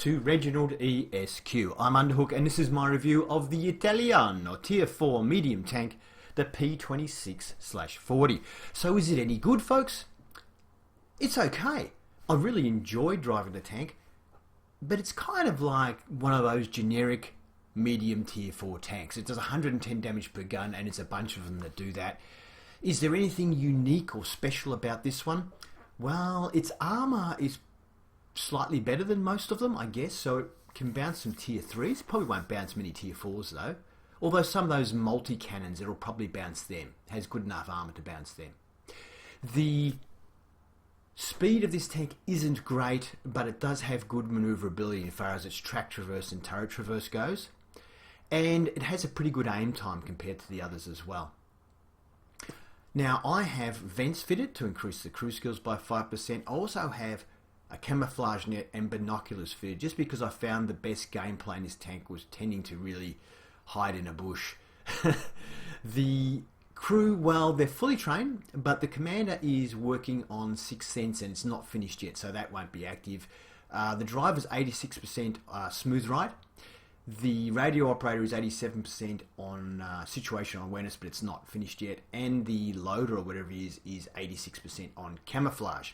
to Reginaldesq. I'm Underhook and this is my review of the Italiano Tier 4 medium tank, the P26/40. So is it any good, folks? It's okay. I really enjoyed driving the tank, but it's kind of like one of those generic medium Tier 4 tanks. It does 110 damage per gun and it's a bunch of them that do that. Is there anything unique or special about this one? Well, its armor is slightly better than most of them, I guess, so it can bounce some Tier 3s. Probably won't bounce many Tier 4s though. Although some of those multi-cannons, it'll probably bounce them. Has good enough armor to bounce them. The speed of this tank isn't great, but it does have good maneuverability as far as its track traverse and turret traverse goes. And it has a pretty good aim time compared to the others as well. Now, I have vents fitted to increase the crew skills by 5%. I also have a camouflage net and binoculars fitted, just because I found the best gameplay in this tank was tending to really hide in a bush. The crew, well, they're fully trained, but the commander is working on 6th Sense and it's not finished yet, so that won't be active. The driver's 86% smooth ride. The radio operator is 87% on situational awareness, but it's not finished yet. And the loader, or whatever it is 86% on camouflage.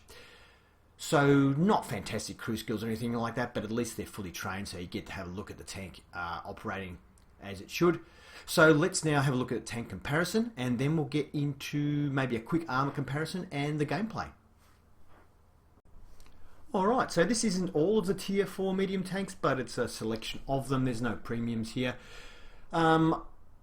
So not fantastic crew skills or anything like that, but at least they're fully trained, so you get to have a look at the tank operating as it should. So let's now have a look at the tank comparison, and then we'll get into maybe a quick armor comparison and the gameplay. Alright, so this isn't all of the Tier 4 medium tanks, but it's a selection of them. There's no premiums here.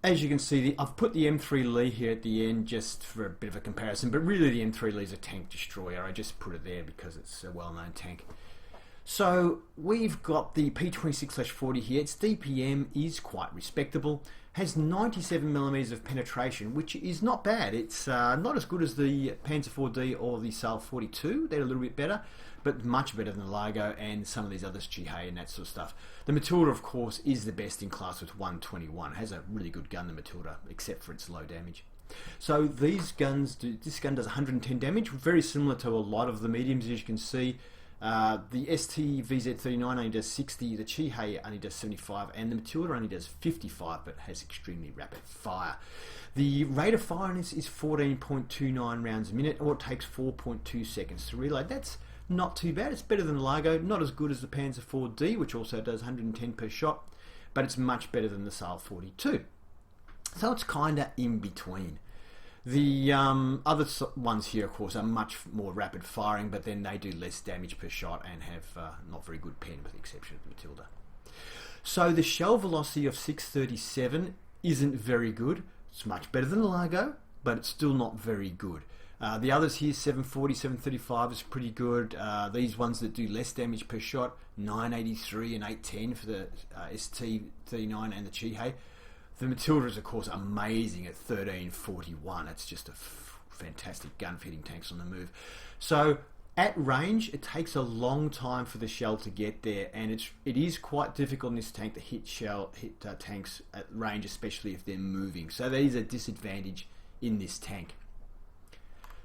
As you can see, I've put the M3 Lee here at the end just for a bit of a comparison, but really the M3 Lee is a tank destroyer. I just put it there because it's a well-known tank. So we've got the P26/40 here. Its DPM is quite respectable. Has 97mm of penetration, which is not bad. It's not as good as the Panzer 4D or the Sal 42. They're a little bit better, but much better than the Largo and some of these others, Chihei and that sort of stuff. The Matilda, of course, is the best in class with 121. It has a really good gun, the Matilda, except for its low damage. So these guns, this gun does 110 damage, very similar to a lot of the mediums, as you can see. The ST VZ39 only does 60, the Chihei only does 75, and the Matilda only does 55, but has extremely rapid fire. The rate of fire in this is 14.29 rounds a minute, or it takes 4.2 seconds to reload. That's not too bad. It's better than the Largo, not as good as the Panzer 4D, which also does 110 per shot, but it's much better than the Sal 42. So it's kinda in between. The other ones here, of course, are much more rapid firing, but then they do less damage per shot and have not very good pen, with the exception of the Matilda. So the shell velocity of 637 isn't very good. It's much better than the Largo, but it's still not very good. The others here, 740, 735 is pretty good. These ones that do less damage per shot, 983 and 810 for the ST39 and the Chihei. The Matilda is, of course, amazing at 1341. It's just a fantastic gun for hitting tanks on the move. So at range, it takes a long time for the shell to get there, and it is quite difficult in this tank to hit tanks at range, especially if they're moving. So there is a disadvantage in this tank.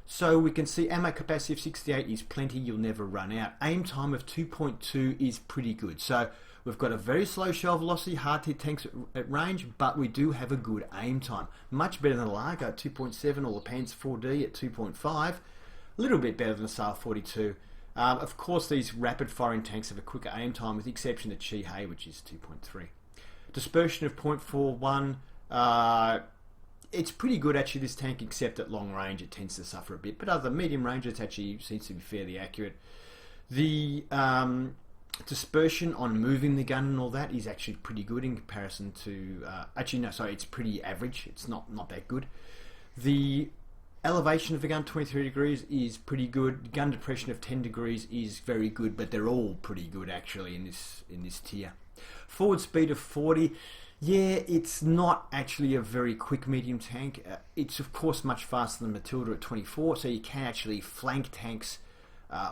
So we can see ammo capacity of 68 is plenty, you'll never run out. Aim time of 2.2 is pretty good. So we've got a very slow shell velocity, hard to hit tanks at range, but we do have a good aim time. Much better than the Largo at 2.7 or the Panzer 4D at 2.5. A little bit better than the Sal 42. Of course, these rapid firing tanks have a quicker aim time, with the exception of Chihei, which is 2.3. Dispersion of 0.41. It's pretty good actually, this tank, except at long range it tends to suffer a bit, but other medium range it actually seems to be fairly accurate. The dispersion on moving the gun and all that is actually pretty good in comparison to it's pretty average. It's not that good. The elevation of the gun, 23 degrees, is pretty good. Gun depression of 10 degrees is very good, but they're all pretty good actually in this tier. Forward speed of 40. Yeah, it's not actually a very quick medium tank. It's of course much faster than Matilda at 24, so you can actually flank tanks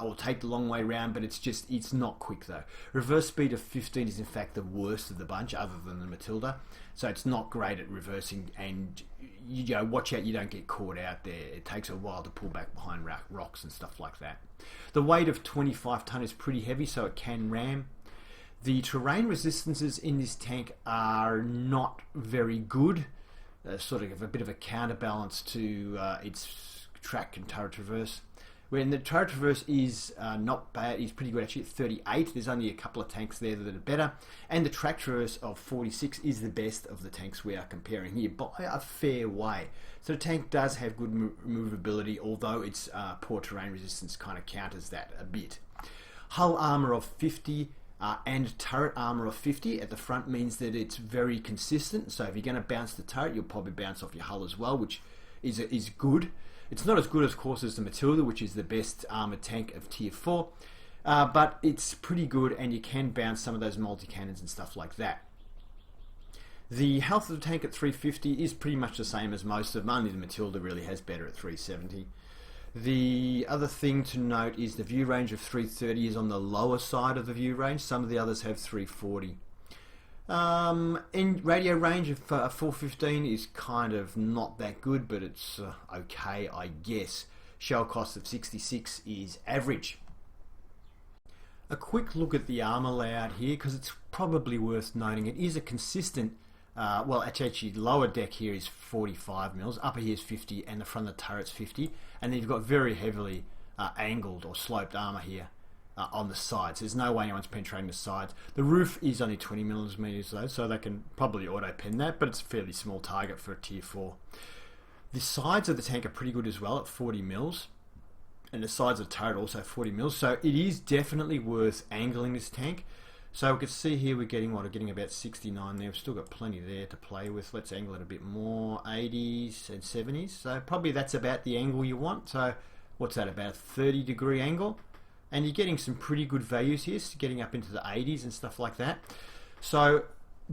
or take the long way around, but it's not quick though. Reverse speed of 15 is in fact the worst of the bunch, other than the Matilda. So it's not great at reversing, and you know, watch out you don't get caught out there. It takes a while to pull back behind rocks and stuff like that. The weight of 25 ton is pretty heavy, so it can ram. The terrain resistances in this tank are not very good, sort of a bit of a counterbalance to its track and turret traverse. When the turret traverse is not bad, is pretty good actually at 38. There's only a couple of tanks there that are better, and the track traverse of 46 is the best of the tanks we are comparing here by a fair way. So the tank does have good movability, although its poor terrain resistance kind of counters that a bit. Hull armor of 50 and turret armor of 50 at the front means that it's very consistent. So if you're going to bounce the turret, you'll probably bounce off your hull as well, which is good. It's not as good, of course, as the Matilda, which is the best armoured tank of Tier 4, but it's pretty good, and you can bounce some of those multi-cannons and stuff like that. The health of the tank at 350 is pretty much the same as most of them, only the Matilda really has better at 370. The other thing to note is the view range of 330 is on the lower side of the view range. Some of the others have 340. In radio range of 415 is kind of not that good, but it's okay, I guess. Shell cost of 66 is average. A quick look at the armour layout here, because it's probably worth noting. It is a consistent, well, actually lower deck here is 45 mils, upper here is 50, and the front of the turret's 50, and then you've got very heavily angled or sloped armour here. On the sides. There's no way anyone's penetrating the sides. The roof is only 20 millimeters though, so they can probably auto-pen that, but it's a fairly small target for a Tier 4. The sides of the tank are pretty good as well at 40 mils, and the sides of the turret also 40 mils, so it is definitely worth angling this tank. So we can see here we're getting what? We're getting about 69 there. We've still got plenty there to play with. Let's angle it a bit more, 80s and 70s. So probably that's about the angle you want. So what's that, about a 30-degree angle? And you're getting some pretty good values here, so getting up into the 80s and stuff like that. So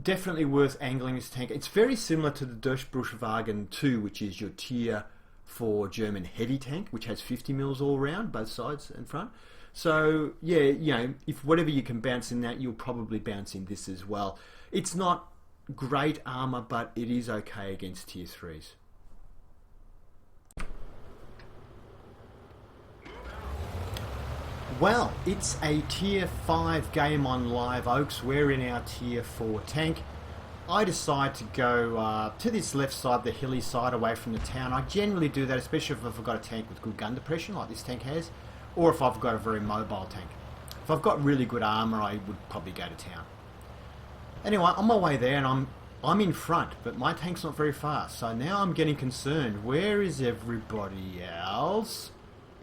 definitely worth angling this tank. It's very similar to the Durchbruchwagen 2, which is your Tier 4 German heavy tank, which has 50 mils all around, both sides and front. So yeah, you know, if whatever you can bounce in that, you'll probably bounce in this as well. It's not great armor, but it is okay against Tier 3s. Well, it's a Tier 5 game on Live Oaks. We're in our Tier 4 tank. I decide to go to this left side, the hilly side, away from the town. I generally do that, especially if I've got a tank with good gun depression, like this tank has, or if I've got a very mobile tank. If I've got really good armour, I would probably go to town. Anyway, on my way there, and I'm in front, but my tank's not very fast, so now I'm getting concerned. Where is everybody else?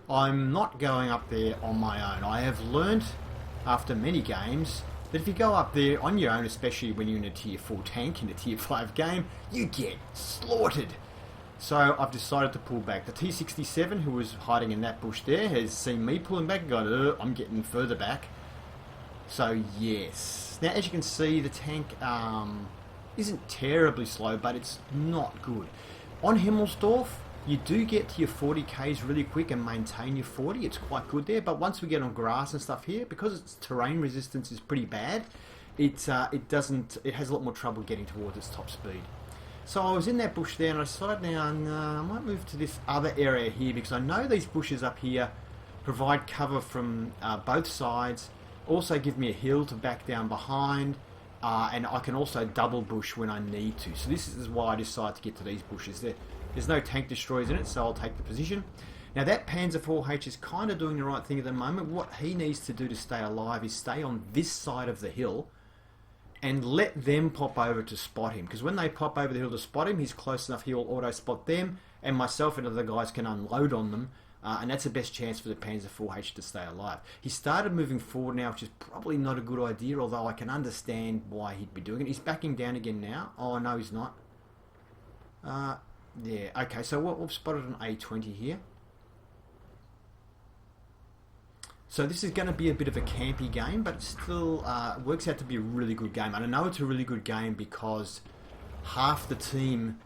I'm not going up there on my own. I have learnt after many games that if you go up there on your own, especially when you're in a Tier 4 tank in a Tier 5 game, you get slaughtered. So I've decided to pull back. The T67, who was hiding in that bush there, has seen me pulling back and gone, I'm getting further back. So yes. Now as you can see, the tank isn't terribly slow, but it's not good. On Himmelsdorf, you do get to your 40k's really quick and maintain your 40. It's quite good there, but once we get on grass and stuff here, because its terrain resistance is pretty bad, it has a lot more trouble getting towards its top speed. So I was in that bush there, and I decided now I might move to this other area here, because I know these bushes up here provide cover from both sides, also give me a hill to back down behind, and I can also double bush when I need to. So this is why I decided to get to these bushes there. There's no tank destroyers in it, so I'll take the position. Now that Panzer IV-H is kind of doing the right thing at the moment. What he needs to do to stay alive is stay on this side of the hill and let them pop over to spot him. Because when they pop over the hill to spot him, he's close enough, he'll auto-spot them, and myself and other guys can unload on them. And that's the best chance for the Panzer IV-H to stay alive. He started moving forward now, which is probably not a good idea, although I can understand why he'd be doing it. He's backing down again now. Oh, no, he's not. Yeah, okay, so we've spotted an A20 here. So this is going to be a bit of a campy game, but it still works out to be a really good game. And I know it's a really good game because half the team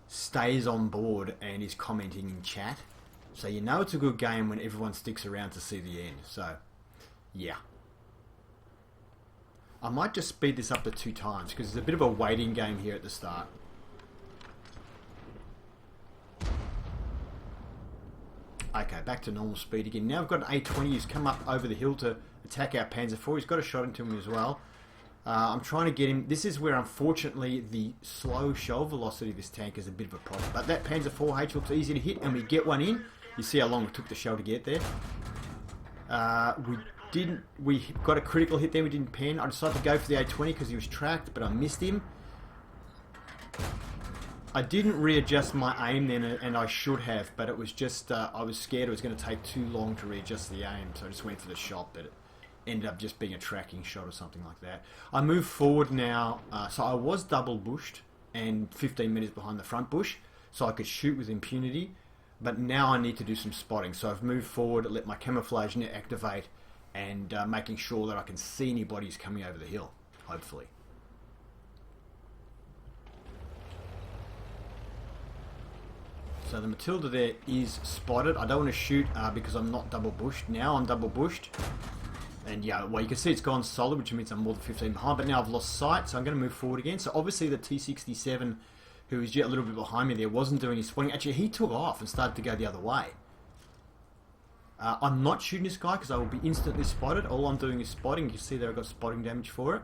stays on board and is commenting in chat. So you know it's a good game when everyone sticks around to see the end. So, yeah. I might just speed this up to 2 times because there's a bit of a waiting game here at the start. Okay, back to normal speed again. Now we've got an A20 who's come up over the hill to attack our Panzer IV. He's got a shot into him as well. I'm trying to get him. This is where, unfortunately, the slow show velocity of this tank is a bit of a problem. But that Panzer 4H looks easy to hit, and we get one in. You see how long it took the shell to get there. We got a critical hit there. We didn't pen. I decided to go for the A20 because he was tracked, but I missed him. I didn't readjust my aim then, and I should have, but it was just, I was scared it was going to take too long to readjust the aim, so I just went for the shot, but it ended up just being a tracking shot or something like that. I move forward now, so I was double bushed and 15 metres behind the front bush, so I could shoot with impunity, but now I need to do some spotting, so I've moved forward, let my camouflage net activate, and making sure that I can see anybody who's coming over the hill, hopefully. So the Matilda there is spotted. I don't want to shoot because I'm not double bushed. Now I'm double bushed. And yeah, well, you can see it's gone solid, which means I'm more than 15 behind. But now I've lost sight, so I'm going to move forward again. So obviously the T67, who is yet a little bit behind me there, wasn't doing his spotting. Actually, he took off and started to go the other way. I'm not shooting this guy because I will be instantly spotted. All I'm doing is spotting. You can see there I've got spotting damage for it.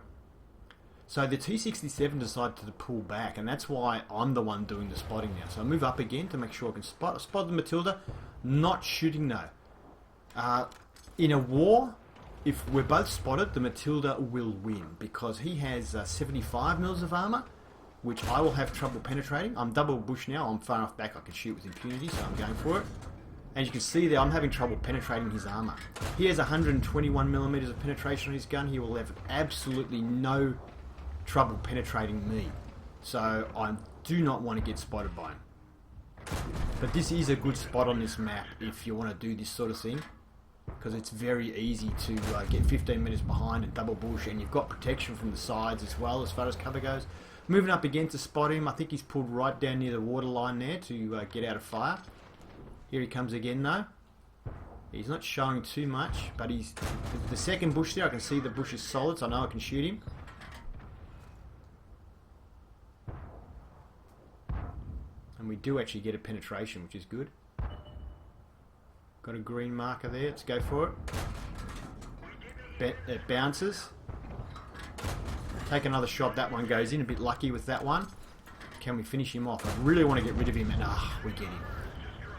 So the T67 decided to pull back, and that's why I'm the one doing the spotting now. So I move up again to make sure I can spot. I spot the Matilda, not shooting though. In a war, if we're both spotted, the Matilda will win because he has 75 mils of armour, which I will have trouble penetrating. I'm double bush now. I'm far enough back I can shoot with impunity, so I'm going for it. And you can see there, I'm having trouble penetrating his armour. He has 121 millimeters of penetration on his gun. He will have absolutely no trouble penetrating me, so I do not want to get spotted by him. But this is a good spot on this map if you want to do this sort of thing, because it's very easy to get 15 minutes behind and double bush, and you've got protection from the sides as well as far as cover goes. Moving up again to spot him. I think he's pulled right down near the water line there to get out of fire. Here he comes again though. He's not showing too much, but he's the second bush there. I can see the bush is solid, so I know I can shoot him. And we do actually get a penetration, which is good. Got a green marker there. Let's go for it. It bounces. Take another shot. That one goes in. A bit lucky with that one. Can we finish him off? I really want to get rid of him, and we get him.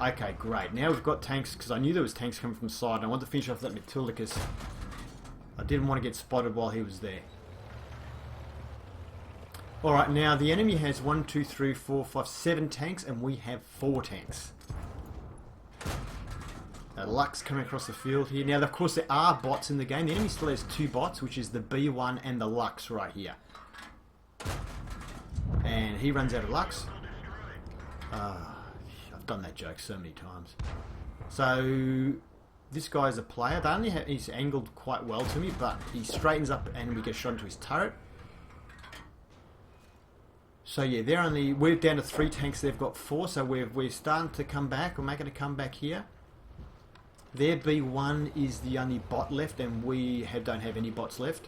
Okay, great. Now we've got tanks, because I knew there was tanks coming from the side, and I wanted to finish off that Matilda because I didn't want to get spotted while he was there. Alright, now the enemy has 1, 2, 3, 4, 5, 7 tanks, and we have 4 tanks. Lux coming across the field here. Now, of course, there are bots in the game. The enemy still has 2 bots, which is the B1 and the Lux right here. And he runs out of Lux. I've done that joke so many times. So, this guy's a player. He's angled quite well to me, but he straightens up and we get shot into his turret. So yeah, we're down to 3 tanks, they've got 4, so we're starting to come back, we're making a comeback here. Their B1 is the only bot left, and we don't have any bots left.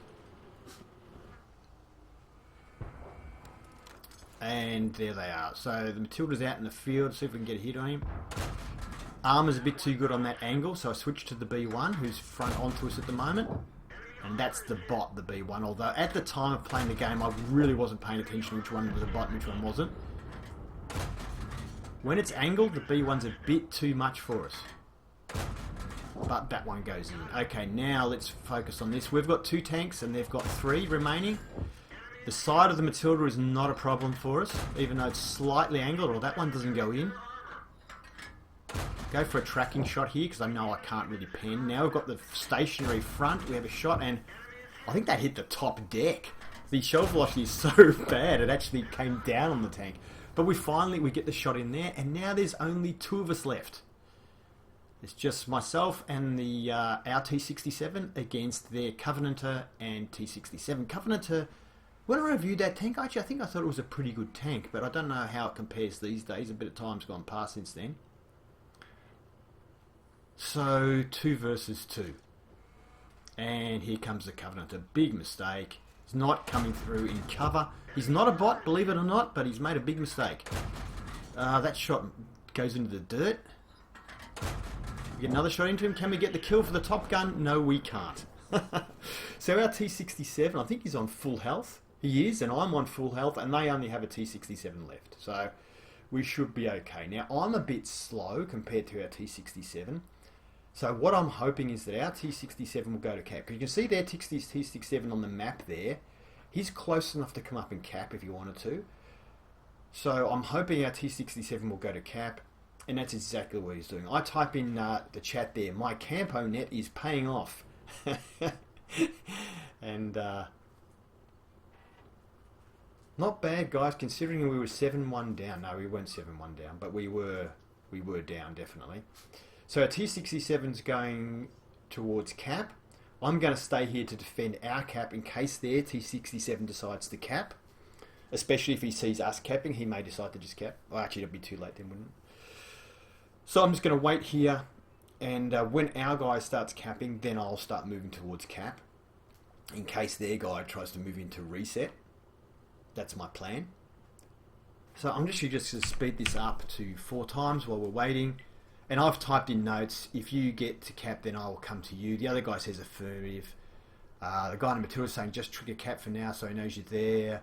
And there they are. So the Matilda's out in the field, see if we can get a hit on him. Armor's a bit too good on that angle, so I switched to the B1, who's front onto us at the moment. And that's the bot, the B1, although at the time of playing the game I really wasn't paying attention to which one was a bot and which one wasn't. When it's angled, the B1's a bit too much for us. But that one goes in. Okay, now let's focus on this. We've got 2 tanks and they've got 3 remaining. The side of the Matilda is not a problem for us, even though it's slightly angled, or that one doesn't go in. Go for a tracking shot here because I know I can't really pen. Now we've got the stationary front. We have a shot, and I think that hit the top deck. The shell velocity is so bad it actually came down on the tank. But we get the shot in there, and now there's only 2 of us left. It's just myself and the our T67 against their Covenanter and T67. Covenanter, when I reviewed that tank, actually I think I thought it was a pretty good tank, but I don't know how it compares these days. A bit of time's gone past since then. So 2 versus 2, and here comes the Covenanter. Big mistake. He's not coming through in cover. He's not a bot, believe it or not, but he's made a big mistake. That shot goes into the dirt. We get another shot into him. Can we get the kill for the Top Gun? No, we can't. So our T67, I think he's on full health. He is, and I'm on full health, and they only have a T67 left. So we should be okay. Now, I'm a bit slow compared to our T67. So what I'm hoping is that our T67 will go to cap. Because you can see their T67 on the map there. He's close enough to come up and cap if he wanted to. So I'm hoping our T67 will go to cap. And that's exactly what he's doing. I type in the chat there, my Campo net is paying off. And not bad, guys, considering we were 7-1 down. No, we weren't 7-1 down, but we were down, definitely. So our T67's going towards cap. I'm going to stay here to defend our cap in case their T67 decides to cap. Especially if he sees us capping, he may decide to just cap. Well, actually, it'll be too late then, wouldn't it? So I'm just going to wait here, and when our guy starts capping, then I'll start moving towards cap, in case their guy tries to move into reset. That's my plan. So I'm just going to speed this up to 4 times while we're waiting. And I've typed in notes, if you get to cap, then I'll come to you. The other guy says affirmative. The guy number 2 is saying, just trigger cap for now so he knows you're there.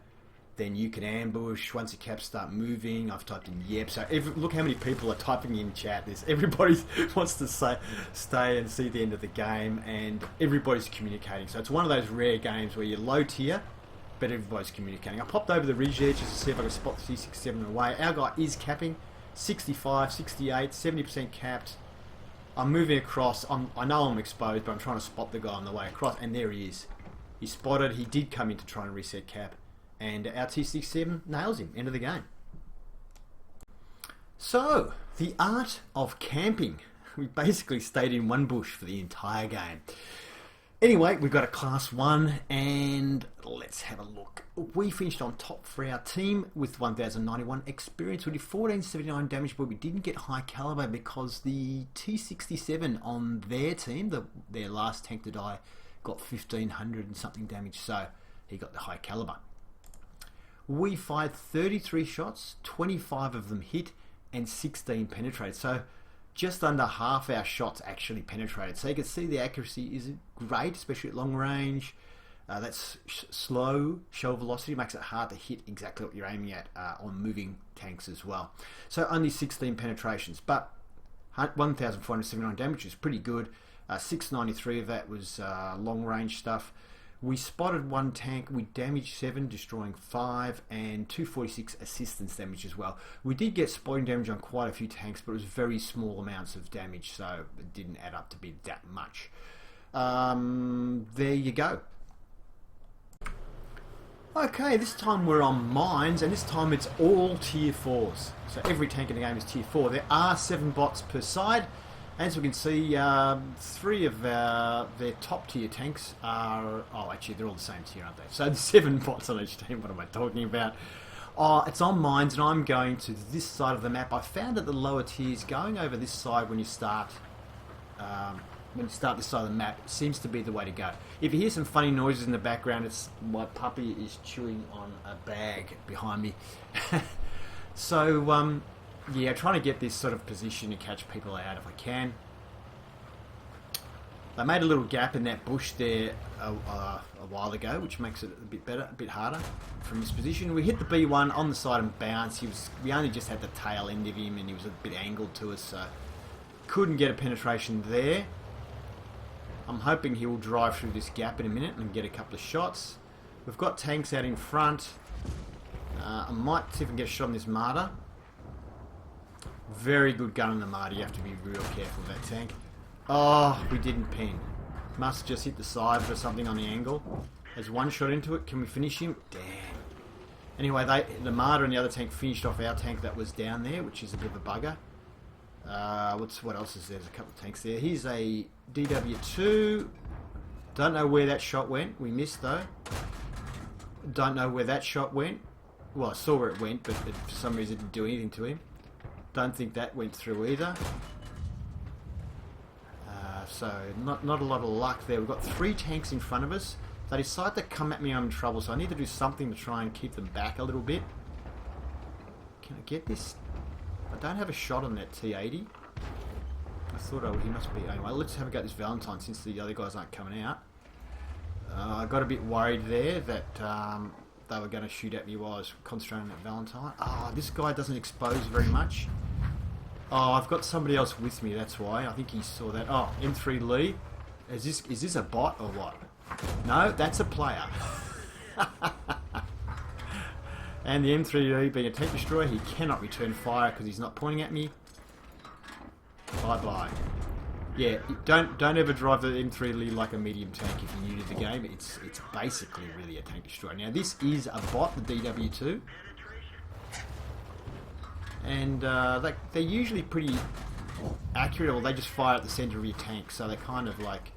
Then you can ambush once the caps start moving. I've typed in yep. So look how many people are typing in chat. Everybody wants to stay and see the end of the game, and everybody's communicating. So it's one of those rare games where you're low tier, but everybody's communicating. I popped over the ridge there just to see if I can spot the C67 away. Our guy is capping, 65, 68, 70% capped. I'm moving across. I know I'm exposed, but I'm trying to spot the guy on the way across, and there he is. He's spotted. He did come in to try and reset cap. And our T67 nails him. End of the game. So, the art of camping. We basically stayed in one bush for the entire game. Anyway, we've got a class 1, and let's have a look. We finished on top for our team with 1091 experience. We did 1479 damage, but we didn't get high caliber because the T67 on their team, their last tank to die, got 1500 and something damage, so he got the high caliber. We fired 33 shots, 25 of them hit, and 16 penetrated. So just under half our shots actually penetrated. So you can see the accuracy isn't great, especially at long range. That's slow shell velocity, makes it hard to hit exactly what you're aiming at on moving tanks as well. So only 16 penetrations, but 1,479 damage is pretty good. 693 of that was long range stuff. We spotted 1 tank, we damaged 7, destroying 5, and 246 assistance damage as well. We did get spotting damage on quite a few tanks, but it was very small amounts of damage, so it didn't add up to be that much. There you go. Okay, this time we're on mines, and this time it's all tier 4s. So every tank in the game is tier 4. There are 7 bots per side. As we can see, 3 of their top tier tanks are... Oh, actually, they're all the same tier, aren't they? So there's 7 bots on each team. What am I talking about? It's on mines, and I'm going to this side of the map. I found that the lower tiers, going over this side when you start this side of the map, seems to be the way to go. If you hear some funny noises in the background, it's my puppy is chewing on a bag behind me. So... yeah, trying to get this sort of position to catch people out if I can. They made a little gap in that bush there a while ago, which makes it a bit better, a bit harder from this position. We hit the B1 on the side and bounced. We only just had the tail end of him, and he was a bit angled to us, so couldn't get a penetration there. I'm hoping he will drive through this gap in a minute and get a couple of shots. We've got tanks out in front. I might see if I can get a shot on this Martyr. Very good gun on the Martyr. You have to be real careful with that tank. Oh, we didn't pin. Must just hit the side for something on the angle. There's 1 shot into it. Can we finish him? Damn. Anyway, the Martyr and the other tank finished off our tank that was down there, which is a bit of a bugger. What else is there? There's a couple of tanks there. Here's a DW2. Don't know where that shot went. We missed though. Don't know where that shot went. Well, I saw where it went, but for some reason it didn't do anything to him. Don't think that went through either. So not a lot of luck there. We've got 3 tanks in front of us. They decide to come at me, I'm in trouble, so I need to do something to try and keep them back a little bit. Can I get this? I don't have a shot on that T80. I thought he must be... Anyway, let's have a go at this Valentine since the other guys aren't coming out. I got a bit worried there that they were going to shoot at me while I was concentrating on that Valentine. This guy doesn't expose very much. I've got somebody else with me, that's why. I think he saw that. M3 Lee. Is this a bot or what? No, that's a player. And the M3 Lee being a tank destroyer, he cannot return fire because he's not pointing at me. Bye-bye. Yeah, don't ever drive the M3 Lee like a medium tank if you're new to the game. It's basically really a tank destroyer. Now this is a bot, the DW2. And they're usually pretty accurate, or they just fire at the centre of your tank, so they're kind of like...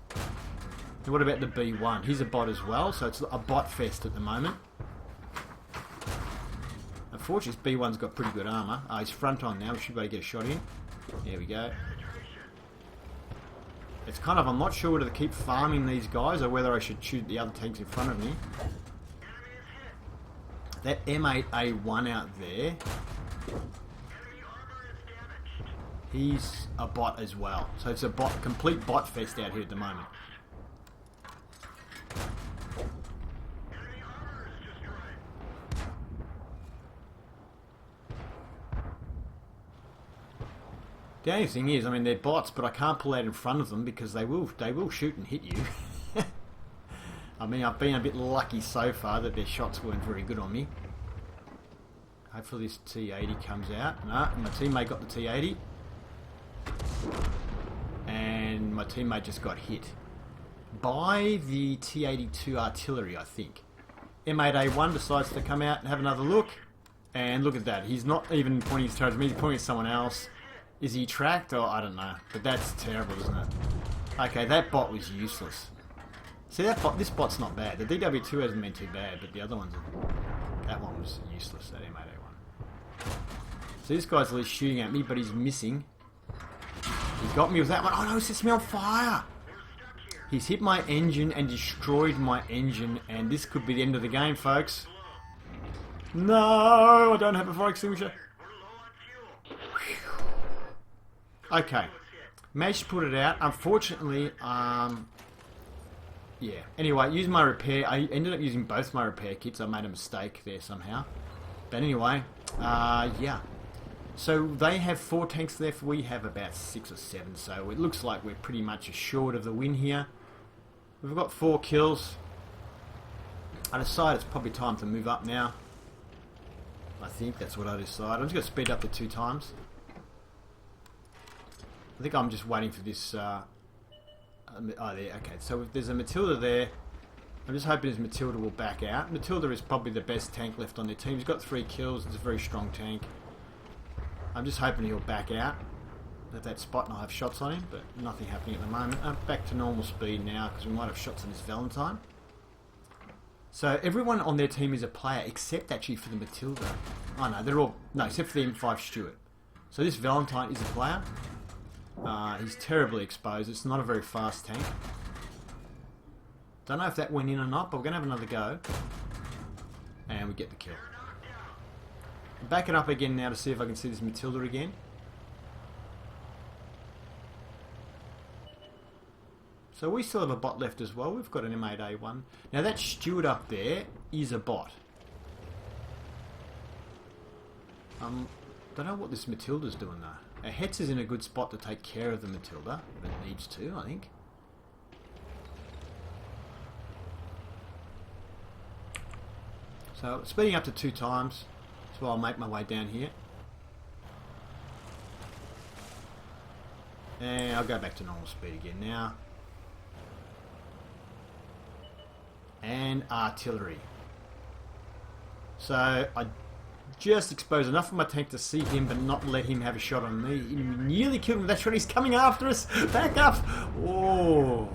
And what about the B1? He's a bot as well, so it's a bot fest at the moment. Unfortunately, this B1's got pretty good armour. He's front on now, we should be able to get a shot in. There we go. It's kind of, I'm not sure whether to keep farming these guys or whether I should shoot the other tanks in front of me. That M8A1 out there, he's a bot as well. So it's a complete bot fest out here at the moment. The only thing is, I mean, they're bots, but I can't pull out in front of them because they will shoot and hit you. I mean, I've been a bit lucky so far that their shots weren't very good on me. Hopefully this T80 comes out. No, my teammate got the T80. And my teammate just got hit by the T82 artillery, I think. M8A1 decides to come out and have another look. And look at that. He's not even pointing his towards me, he's pointing at someone else. Is he tracked? Or I don't know. But that's terrible, isn't it? Okay, that bot was useless. See, this bot's not bad. The DW2 hasn't been too bad, but the other ones, that one was useless, that M8A1. So this guy's at least shooting at me, but he's missing. He got me with that one. Oh no, it sets me on fire! He's hit my engine and destroyed my engine, and this could be the end of the game, folks. No, I don't have a fire extinguisher. Okay, managed to put it out. Unfortunately, yeah. Anyway, using my repair. I ended up using both my repair kits. I made a mistake there somehow. But anyway, yeah. So they have 4 tanks left. We have about 6 or 7. So it looks like we're pretty much assured of the win here. We've got 4 kills. I decide it's probably time to move up now. I think that's what I decide. I'm just going to speed up to 2 times. I think I'm just waiting for this... oh, there. Okay, so if there's a Matilda there, I'm just hoping this Matilda will back out. Matilda is probably the best tank left on their team. He's got 3 kills. It's a very strong tank. I'm just hoping he'll back out at that spot and I'll have shots on him, but nothing happening at the moment. I'm back to normal speed now because we might have shots on this Valentine. So everyone on their team is a player except actually for the Matilda. Oh no, they're all... No, except for the M5 Stuart. So this Valentine is a player. He's terribly exposed. It's not a very fast tank. Don't know if that went in or not, but we're going to have another go. And we get the kill. I'm backing up again now to see if I can see this Matilda again. So we still have a bot left as well. We've got an M8A1. Now that Stuart up there is a bot. Don't know what this Matilda's doing though. Hetz is in a good spot to take care of the Matilda, if it needs to, I think. So speeding up to 2 times, so I'll make my way down here. And I'll go back to normal speed again now. And artillery. So I just exposed enough of my tank to see him but not let him have a shot on me. He nearly killed him with that shot. He's coming after us. Back up. Oh,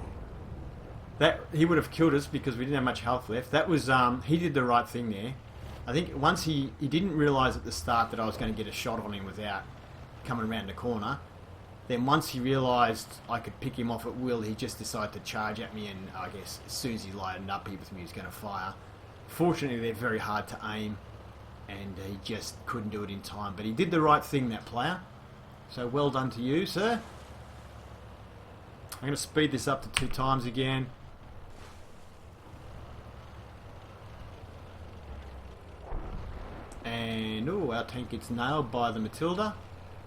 that he would have killed us because we didn't have much health left. That was he did the right thing there. I think once he didn't realise at the start that I was going to get a shot on him without coming around the corner. Then once he realised I could pick him off at will, he just decided to charge at me, and I guess as soon as he lightened up, he was going to fire. Fortunately, they're very hard to aim, and he just couldn't do it in time. But he did the right thing, that player. So well done to you, sir. I'm going to speed this up to 2 times again. our tank gets nailed by the Matilda.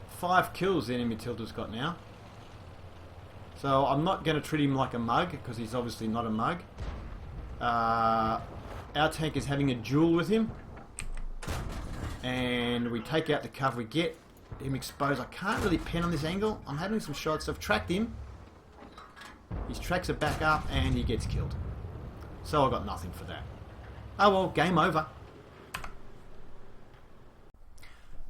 5 kills the enemy Matilda's got now. So I'm not going to treat him like a mug, because he's obviously not a mug. Our tank is having a duel with him. And we take out the cover, we get him exposed. I can't really pen on this angle. I'm having some shots. I've tracked him. His tracks are back up and he gets killed. So I got nothing for that. Oh well, game over.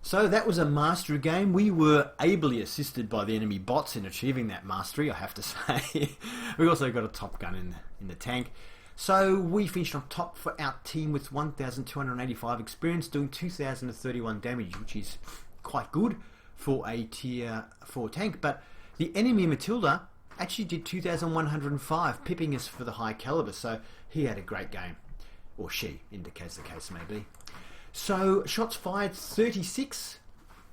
So that was a mastery game. We were ably assisted by the enemy bots in achieving that mastery, I have to say. We also got a top gun in the tank. So we finished on top for our team with 1,285 experience, doing 2,031 damage, which is quite good for a tier 4 tank. But the enemy Matilda actually did 2,105, pipping us for the high caliber. So he had a great game, or she, indicates the case may be. So shots fired 36,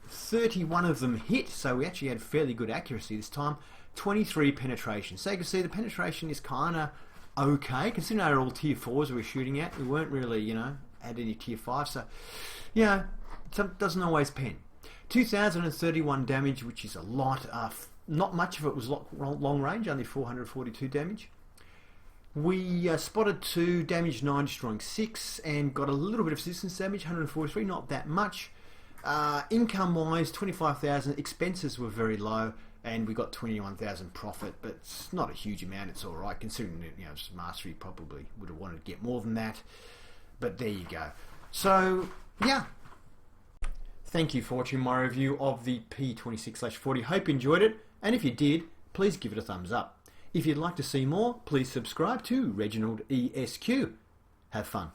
31 of them hit, so we actually had fairly good accuracy this time. 23 penetration. So you can see the penetration is kind of okay, considering they're all tier 4s we were shooting at. We weren't really, you know, at any tier 5, so, you know, it doesn't always pen. 2,031 damage, which is a lot. Not much of it was long range, only 442 damage. We spotted 2, damaged 9, destroying 6, and got a little bit of assistance damage, 143, not that much. Income-wise, 25,000. Expenses were very low, and we got 21,000 profit, but it's not a huge amount. It's all right, considering that, you know, mastery probably would have wanted to get more than that. But there you go. So yeah, thank you for watching my review of the P26/40. Hope you enjoyed it, and if you did, please give it a thumbs up. If you'd like to see more, please subscribe to Reginaldesq. Have fun.